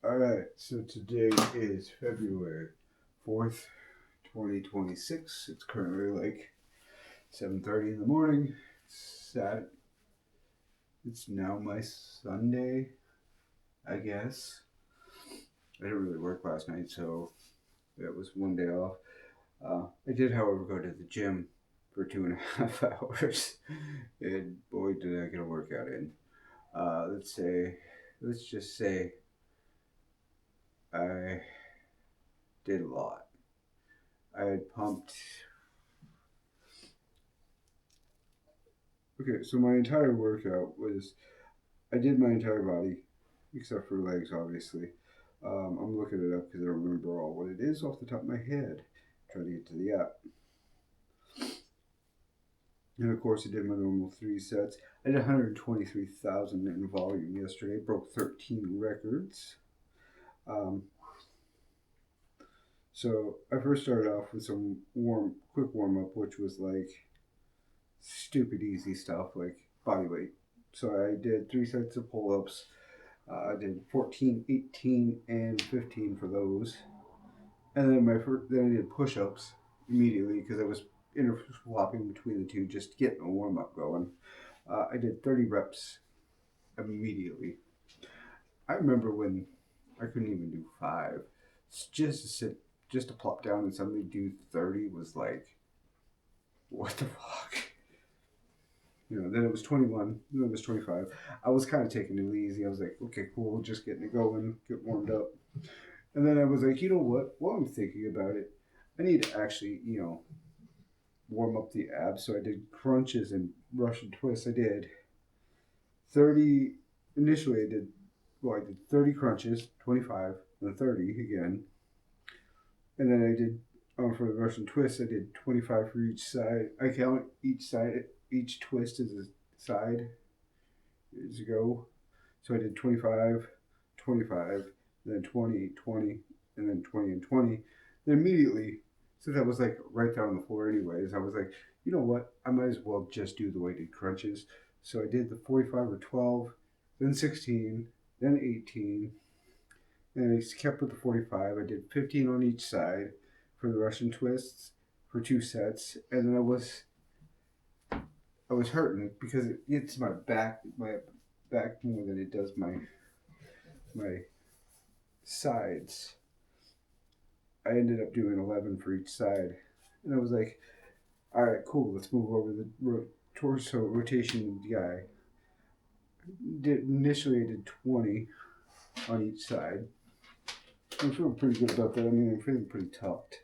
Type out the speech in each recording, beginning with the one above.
Alright, so today is February 4th, 2026. It's currently like 7:30 in the morning. It's now my Sunday, I guess. I didn't really work last night, so that was one day off. I did, however, go to the gym for 2.5 hours, and boy, did I get a workout in. Let's just say I did a lot. I had pumped. Okay, so my entire workout was I did my entire body, except for legs, obviously. I'm looking it up because I don't remember all what it is off the top of my head. Trying to get to the app. And of course, I did my normal 3 sets. I did 123,000 in volume yesterday, broke 13 records. So I first started off with some quick warm up, which was like stupid easy stuff like body weight. So I did 3 sets of pull ups. I did 14, 18, and 15 for those. And then I did push ups immediately because I was swapping between the two, just getting a warm up going. I did 30 reps immediately. I remember when I couldn't even do 5. Just to sit, just to plop down and suddenly do 30 was like, what the fuck? Then it was 21, then it was 25. I was kind of taking it easy. I was like, okay, cool, just getting it going, get warmed up. And then I was like, you know what? While I'm thinking about it, I need to actually, warm up the abs. So I did crunches and Russian twists. I did 30, initially I did 30 crunches, 25, and 30 again. And then I did, for the Russian twist, I did 25 for each side. I count each twist as a side as you go. So I did 25, 25, then 20, 20, and then 20 and 20. Then immediately, since I was like right there on the floor anyways, I was like, you know what? I might as well just do the weighted crunches. So I did the 45 or 12, then 16, then 18, and I kept with the 45. I did 15 on each side for the Russian twists for 2 sets, and then I was hurting because it gets my back more than it does my sides. I ended up doing 11 for each side, and I was like, all right, cool. Let's move over the torso rotation guy. Initially, I did 20 on each side. I'm feeling pretty good about that. I mean, I'm feeling pretty tucked.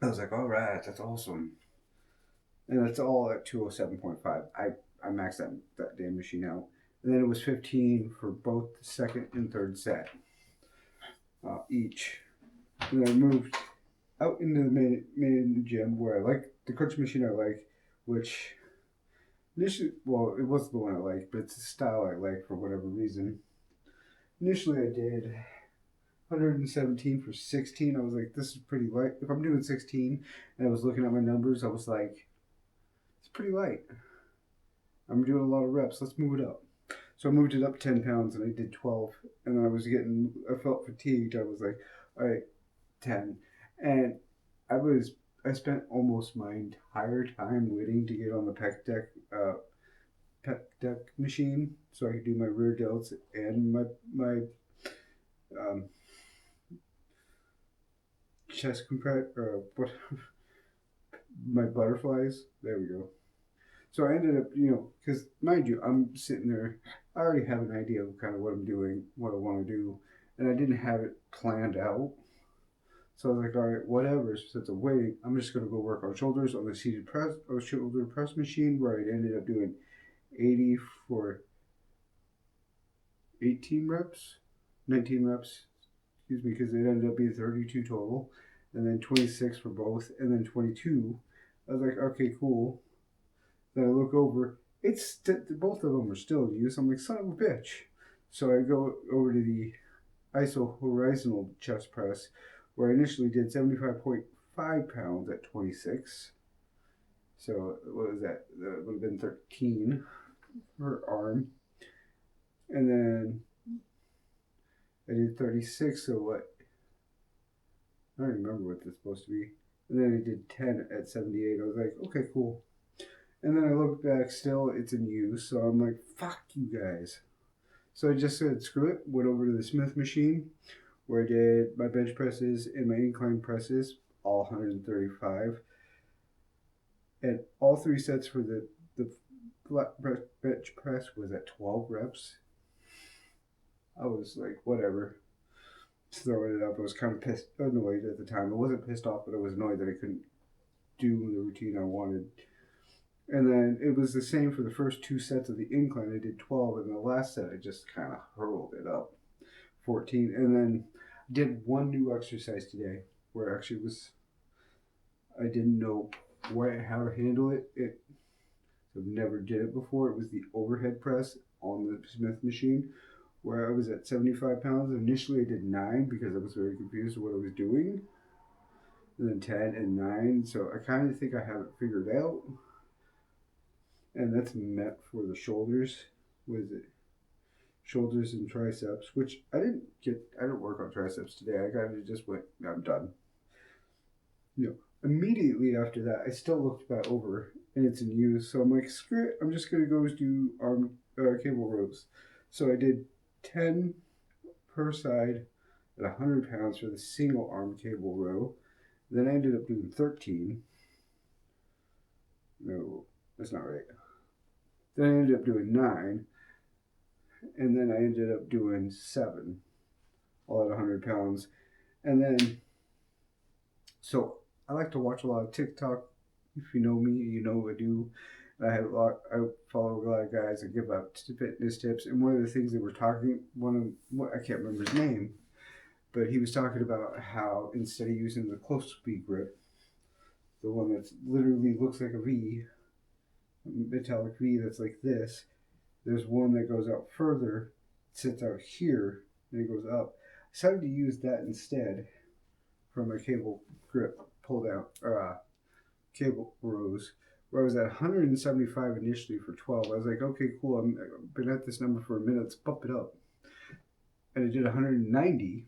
I was like, all right, that's awesome. And it's all at 207.5. I maxed that damn machine out. And then it was 15 for both the second and third set each. And I moved out into the main gym where I like the crunch machine I like, which initially, well, it wasn't the one I like, but it's the style I like for whatever reason. Initially, I did 117 for 16. I was like, this is pretty light. If I'm doing 16 and I was looking at my numbers, I was like, it's pretty light. I'm doing a lot of reps. Let's move it up. So I moved it up 10 pounds and I did 12. And then I felt fatigued. I was like, all right, 10. And I spent almost my entire time waiting to get on the pec deck machine so I could do my rear delts and my um, chest compress or what my butterflies. There we go. So I ended up, because mind you, I'm sitting there. I already have an idea of kind of what I'm doing, what I want to do, and I didn't have it planned out. So I was like, all right, whatever. Since I'm waiting, I'm just gonna go work on shoulders on the seated press or shoulder press machine, where I ended up doing 80 for 18 reps, 19 reps, excuse me, because it ended up being 32 total, and then 26 for both, and then 22. I was like, okay, cool. Then I look over, both of them are still in use. I'm like, son of a bitch. So I go over to the iso horizontal chest press, where I initially did 75.5 pounds at 26. So what was that? That would have been 13 per arm. And then I did 36, so what? I don't remember what that's supposed to be. And then I did 10 at 78. I was like, okay, cool. And then I looked back, still it's in use, so I'm like, fuck you guys. So I just said, screw it, went over to the Smith machine where I did my bench presses and my incline presses, all 135. And all three sets for the flat bench press was at 12 reps. I was like, whatever, throwing it up. I was kind of annoyed at the time. I wasn't pissed off, but I was annoyed that I couldn't do the routine I wanted. And then it was the same for the first two sets of the incline. I did 12, and the last set I just kind of hurled it up 14. And then did one new exercise today where actually was I didn't know how to handle it. I've never did it before. It was the overhead press on the Smith machine where I was at 75 pounds. Initially, I did 9 because I was very confused with what I was doing. And then 10 and 9. So I kind of think I have it figured out. And that's meant for the shoulders. What is it? Shoulders and triceps, which I didn't work on triceps today. I kind of just went, I'm done. Immediately after that, I still looked back over and it's in use. So I'm like, screw it. I'm just going to go do arm cable rows. So I did 10 per side at 100 pounds for the single arm cable row. Then I ended up doing 13. No, that's not right. Then I ended up doing 9. And then I ended up doing 7, all at 100 pounds. And then, so I like to watch a lot of TikTok. If you know me, you know I do. I follow a lot of guys that give out fitness tips. And one of the things they were talking, I can't remember his name, but he was talking about how instead of using the close speed grip, the one that literally looks like a V, metallic V that's like this, there's one that goes out further, sits out here, and it goes up. I decided to use that instead for my cable grip pull down, cable rows, where I was at 175 initially for 12. I was like, okay, cool. I've been at this number for a minute. Let's bump it up. And I did 190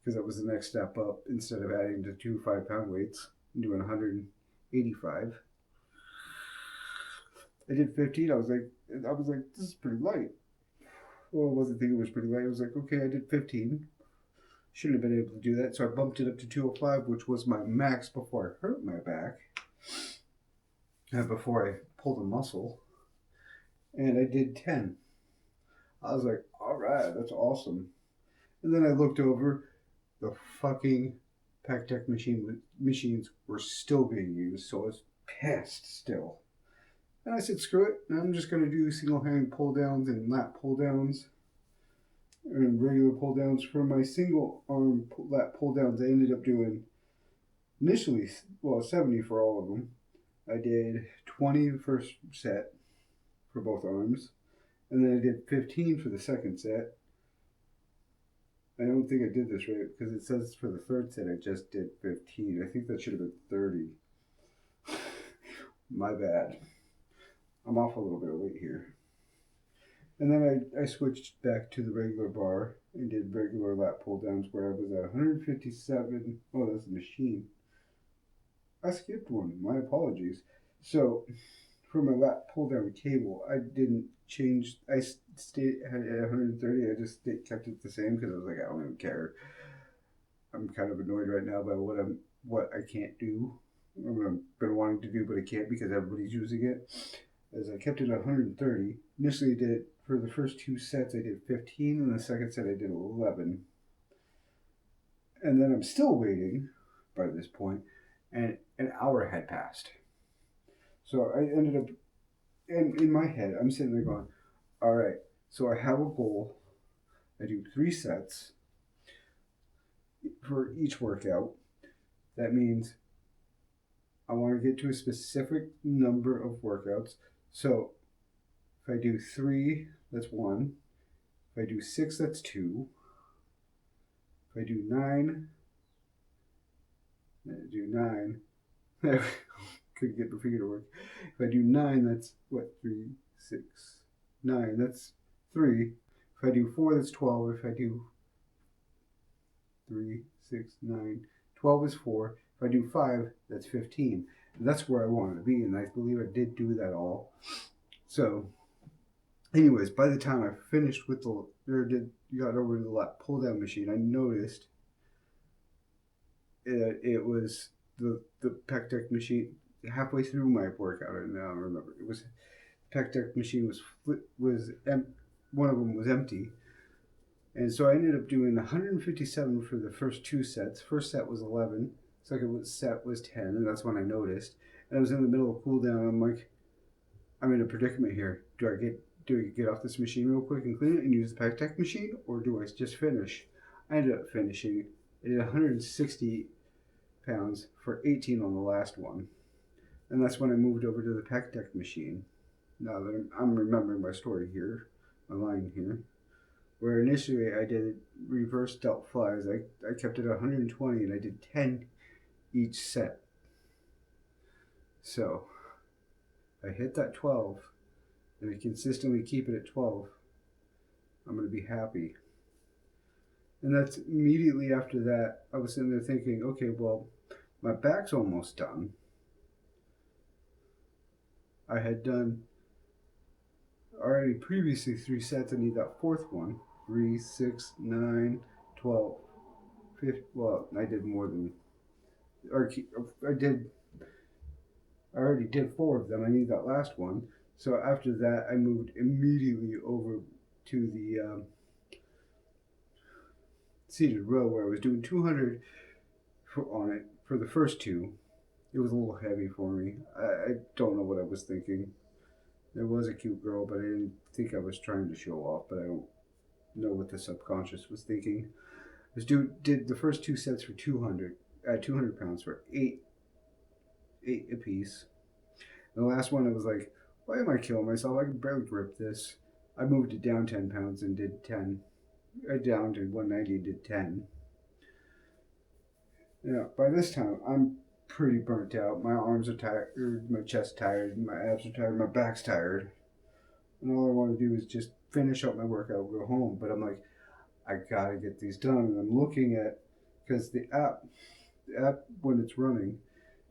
because that was the next step up instead of adding the 2 5-pound weights and doing 185. I did 15. I was like, this is pretty light. Well, I wasn't thinking it was pretty light. I was like, okay, I did 15. Shouldn't have been able to do that. So I bumped it up to 205, which was my max before I hurt my back. Before I pulled a muscle. And I did 10. I was like, all right, that's awesome. And then I looked over. The fucking Pactec machines were still being used. So I was pissed still. And I said, screw it. I'm just going to do single hand pull downs and lat pull downs and regular pull downs. For my single arm lat pull downs, I ended up doing initially, 70 for all of them. I did 20 the first set for both arms, and then I did 15 for the second set. I don't think I did this right because it says for the third set I just did 15. I think that should have been 30. My bad. I'm off a little bit of weight here. And then I switched back to the regular bar and did regular lat pull downs where I was at 157. Oh, that's a machine. I skipped one. My apologies. So, for my lat pull down cable, I didn't change. I stayed at 130. I just kept it the same because I was like, I don't even care. I'm kind of annoyed right now by what I can't do. I've been wanting to do, but I can't because everybody's using it. As I kept it at 130. Initially, I did it for the first 2 sets. I did 15, and the second set I did 11. And then I'm still waiting by this point, and an hour had passed. So I ended up, and in my head, I'm sitting there going, all right, so I have a goal. I do 3 sets for each workout. That means I want to get to a specific number of workouts. So if I do 3, that's 1. If I do 6, that's 2. If I do 9, couldn't get my finger to work. If I do 9, that's what? 3, 6, 9, that's 3. If I do 4, that's 12. If I do 3, 6, 9. 12 is 4. If I do 5, that's 15. And that's where I wanted to be, and I believe I did do that all. So, anyways, by the time I finished with got over to the pull down machine, I noticed it was the pec deck machine halfway through my workout. And now I remember it was pec deck machine one of them was empty, and so I ended up doing 157 for the first two sets. First set was 11, second set was 10, and that's when I noticed. And I was in the middle of cool down, and I'm like, I'm in a predicament here. Do I get off this machine real quick and clean it and use the pec deck machine, or do I just finish? I ended up finishing. I did 160 pounds for 18 on the last one, and that's when I moved over to the pec deck machine. Now that I'm remembering my story here, my line here, where initially I did reverse delt flies. I kept it at 120 and I did 10 each set. So I hit that 12 and I consistently keep it at 12. I'm going to be happy. And that's immediately after that, I was sitting there thinking, okay, well, my back's almost done. I had done already previously 3 sets. I need that fourth one. 3, 6, 9, 12, 15. Well, I did more than. I already did 4 of them. I need that last one. So after that, I moved immediately over to the seated row where I was doing 200 on it for the first 2. It was a little heavy for me. I don't know what I was thinking. There was a cute girl, but I didn't think I was trying to show off, but I don't know what the subconscious was thinking. Did the first 2 sets for 200 pounds for 8 apiece. And the last one I was like, why am I killing myself? I can barely grip this. I moved it down 10 pounds and did 10. Down to 190 and did 10. Yeah, by this time I'm pretty burnt out. My arms are tired, my chest's tired, my abs are tired, my back's tired. And all I want to do is just finish up my workout, go home. But I'm like, I gotta get these done. And I'm looking at, because the app when it's running,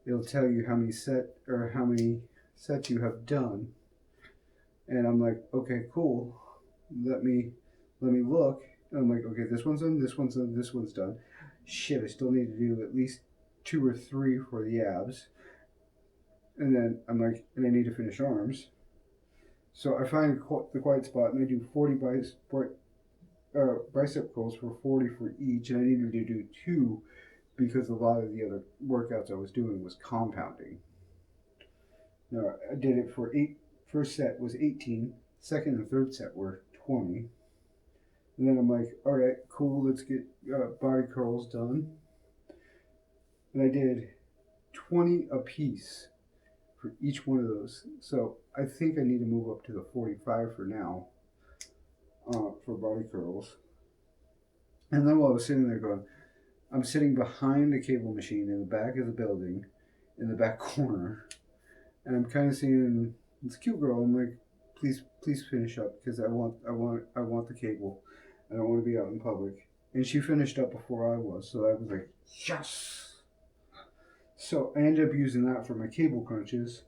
it'll tell you how many sets you have done. And I'm like, okay, cool. Let me look. And I'm like, okay, this one's done, this one's done, this one's done. Shit, I still need to do at least 2 or 3 for the abs. And then I'm like, and I need to finish arms. So I find the quiet spot and I do 40 bicep curls for 40 for each. And I needed to do 2 because a lot of the other workouts I was doing was compounding. Now, I did it for 8. First set was 18. Second and third set were 20. And then I'm like, all right, cool, let's get body curls done. And I did 20 a piece for each one of those. So I think I need to move up to the 45 for now for body curls. And then while I was sitting there going, I'm sitting behind the cable machine in the back of the building, in the back corner, and I'm kind of seeing this cute girl. I'm like, please finish up because I want the cable. I don't want to be out in public. And she finished up before I was, so I was like, yes. So I ended up using that for my cable crunches,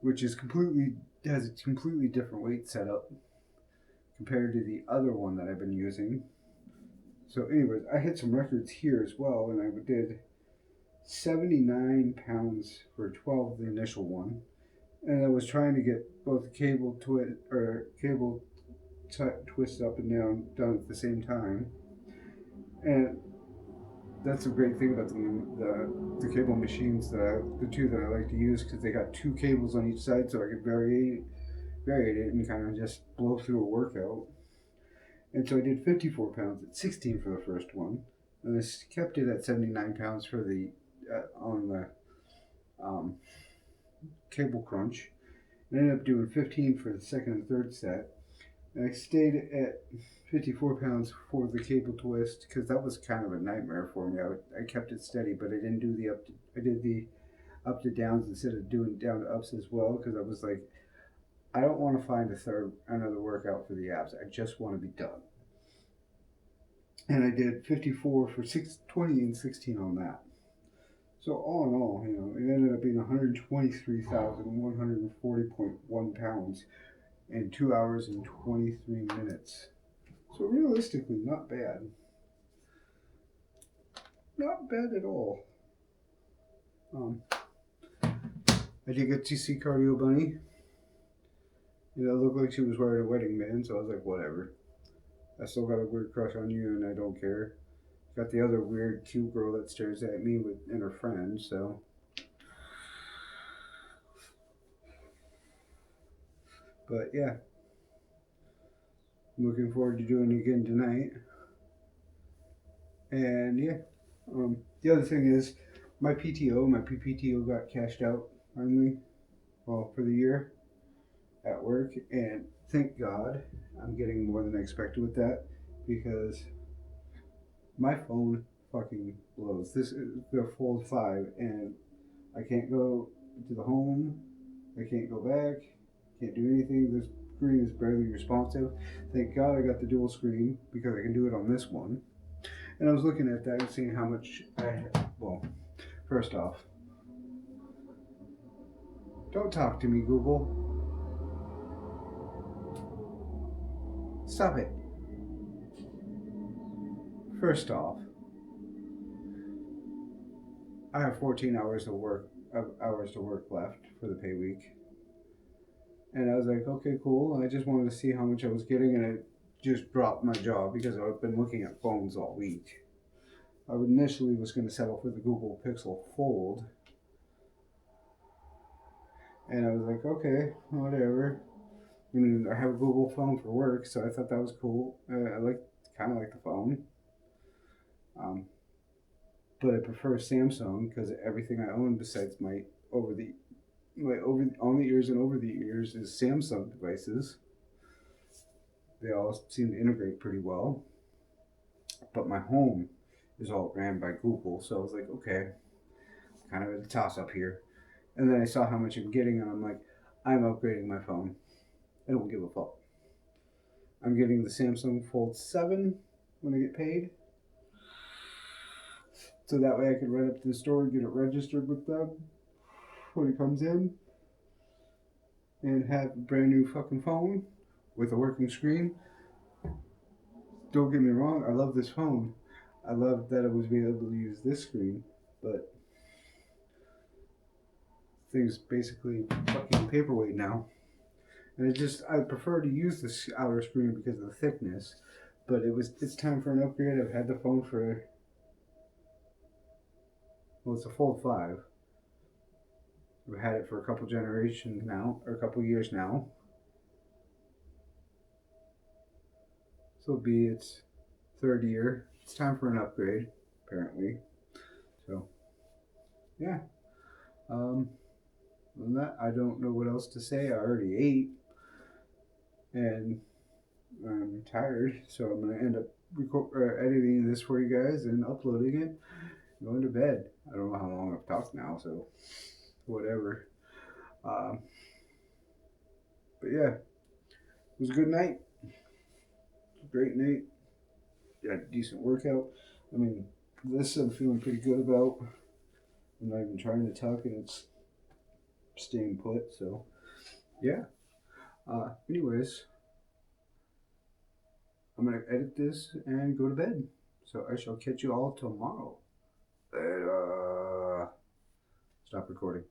which has a completely different weight setup compared to the other one that I've been using. So anyways, I hit some records here as well, and I did 79 pounds for 12, the initial one. And I was trying to get both the cable twist up and down done at the same time. And that's a great thing about the cable machines, the 2 that I like to use, because they got 2 cables on each side, so I could vary it and kind of just blow through a workout. And so I did 54 pounds at 16 for the first one, and I kept it at 79 pounds for the on the cable crunch. I ended up doing 15 for the second and third set. And I stayed at 54 pounds for the cable twist because that was kind of a nightmare for me. I kept it steady, but I didn't do I did the up to downs instead of doing down to ups as well, because I was like, I don't want to find another workout for the abs. I just want to be done. and I did 54 for 20 and 16 on that. So all in all, it ended up being 123,140.1 pounds in 2 hours and 23 minutes. So realistically, not bad. Not bad at all. I did get to see Cardio Bunny. It looked like she was wearing a wedding band, so I was like, whatever. I still got a weird crush on you, and I don't care. Got the other weird, cute girl that stares at me and her friend, so. But yeah. I'm looking forward to doing it again tonight. And yeah. The other thing is, my PPTO got cashed out finally. Well, for the year at work, and thank God I'm getting more than I expected with that, because my phone fucking blows. This is the Fold 5, and I can't go to the home. I can't go back. Can't do anything. This screen is barely responsive. Thank God I got the dual screen because I can do it on this one. And I was looking at that and seeing how much I had. Well, first off, don't talk to me, Google. Stop it. First off, I have 14 hours to work left for the pay week. And I was like, okay, cool. I just wanted to see how much I was getting, and it just dropped my jaw because I've been looking at phones all week. I initially was going to settle for the Google Pixel Fold, and I was like, okay, whatever. I mean, I have a Google phone for work, so I thought that was cool. I kind of like the phone, but I prefer Samsung because everything I own besides my on the ears and over the ears is Samsung devices. They all seem to integrate pretty well, but my home is all ran by Google, so I was like, okay, kind of a toss up here. And then I saw how much I'm getting, and I'm like, I'm upgrading my phone. I don't give a fuck. I'm getting the Samsung Fold 7 when I get paid, so that way I can run up to the store and get it registered with them when it comes in, and have a brand new fucking phone with a working screen. Don't get me wrong, I love this phone. I love that I was being able to use this screen, but thing's basically fucking paperweight now. And I prefer to use this outer screen because of the thickness, but it's time for an upgrade. I've had the phone for, well, it's a Fold 5. I've had it for a couple generations now, or a couple years now. So it'll be its third year. It's time for an upgrade, apparently. So, yeah. Other than that, I don't know what else to say. I already ate, and I'm tired, so I'm going to end up editing this for you guys and uploading it, going to bed. I don't know how long I've talked now, so whatever. But yeah, it was a good night. Great night. Got a decent workout. I mean, this I'm feeling pretty good about. I'm not even trying to tuck, and it's staying put, so yeah. Anyways, I'm going to edit this and go to bed. So I shall catch you all tomorrow. Later. Stop recording.